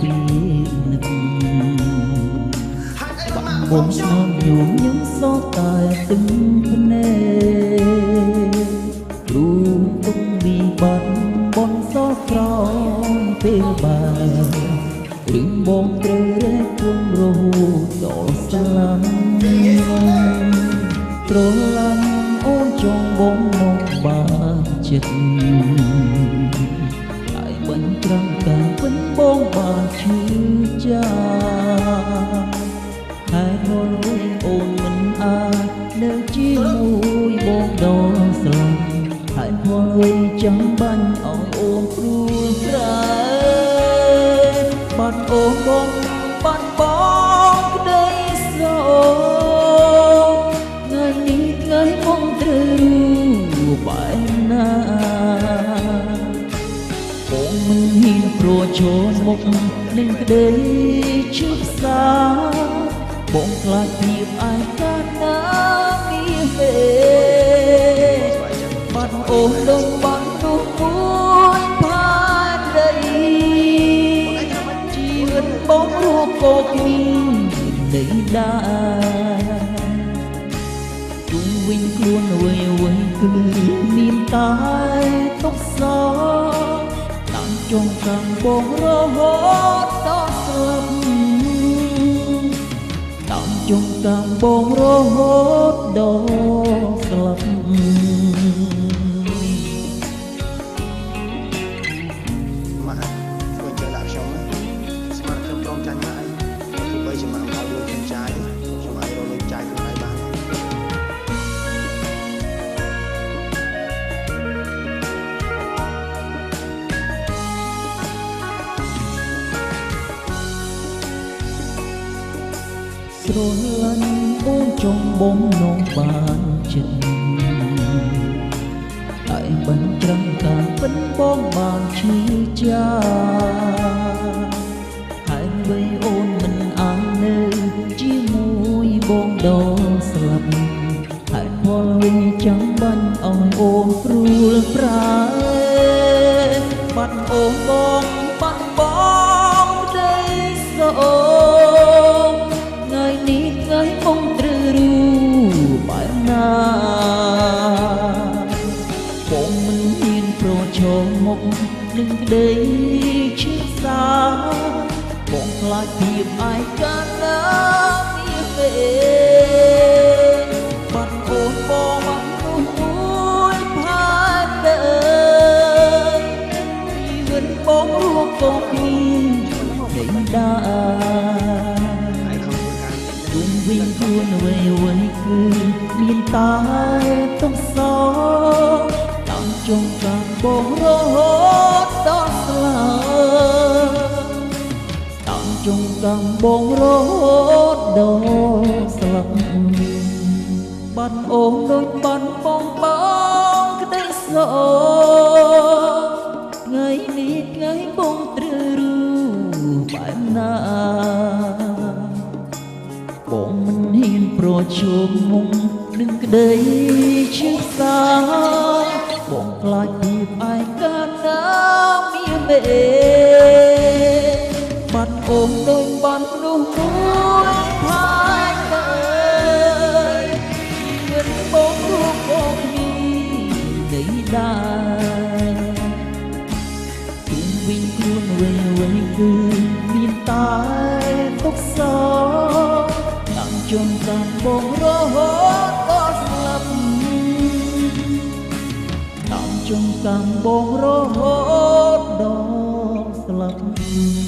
ពីនឹកបងស្នំញោមញឹមសោកតែទឹងភ្នែករូបទុកវិបត្តិបនសល់ក្រោយពេលបានឬបងត្រូវរែកគុំរហូតដល់ស្លាប់ត្រឡាញ់អូនចង់បងមកបានចិត្តហើយបញ្ច្រាំងតែពេញបងបានឈឺចាហើយហូរអូនមិនអាចនៅជាមួយបងដល់ស្លាប់ហើយផលវិញចាំបាញ់ឲ្យអូនព្រួយប្រែបាត់អូនបងបាត់បងក្ដីសោកថ្ងៃនេះថ្ងៃបងត្រូវរូបបែបណាបងមិនហ៊ានប្រឈមមុខនឹងក្ដីឈឺផ្សាបងខ្លាចភាពឯកាណាមានពេបាត់អូនដូចបាត់នោះមួយផាដីជីវិតបងរួបកោគ្មានដីដាជុំវិញខ្លួនអ្វីគឺមានតែទុកសោតាំងចុងខាងបងរហូតដល់ស្លាប់តាំងចុងខាងបងរហូតដល់ស្លាប់ស្រឡាញ់អូនចង់បងនងបានចិត្តតែបញ្ច្រាំងការពិនបងបានឈឺចាហើយបីអូនមិនអាចនៅជាមួយបងដល់ស្លាប់ហើយផលវិញចាំបាញ់ឲ្យអូនព្រួលប្រែបាត់អូនបងបាត់បងក្ដីសោកថ្ងៃនេះថ្ងៃបងត្រូវរូបបែបណាបងមិនហ៊ានប្រឈមមុខនឹងក្ដីឈឺសាបងខ្លាចភាពឯកាណាមានពេបាត់អូនបងបាត់នោះមួយផាដីជីវិតបងរួបកោគ្មានដីដាជុំវិញខ្លួនអ្វីគឺមានតែទុកសោតាំងចុងខាងបងរហូតដល់ស្លាប់តាំងចុងខាងបងរហូតដល់ស្លាប់បាត់អូនដូចបាត់បងក្ដីសោកថ្ងៃនេះថ្ងៃបងត្រូវរូបបែបណាបងមិនហ៊ានប្រឈមមុខនឹងក្ដីឈឺសាបងខ្លាចភាពឯកាណាមានមេបាត់អូនដូចបាត់នោះមួយផាដីជីវិតបងរួបកោគ្មានដីដាជុំវិញខ្លួនអ្វីគឺមានតែទុកសោចុងខាងបងរហូតដល់ស្លាប់តាំងចុងខាងបងរហូតដល់ស្លាប់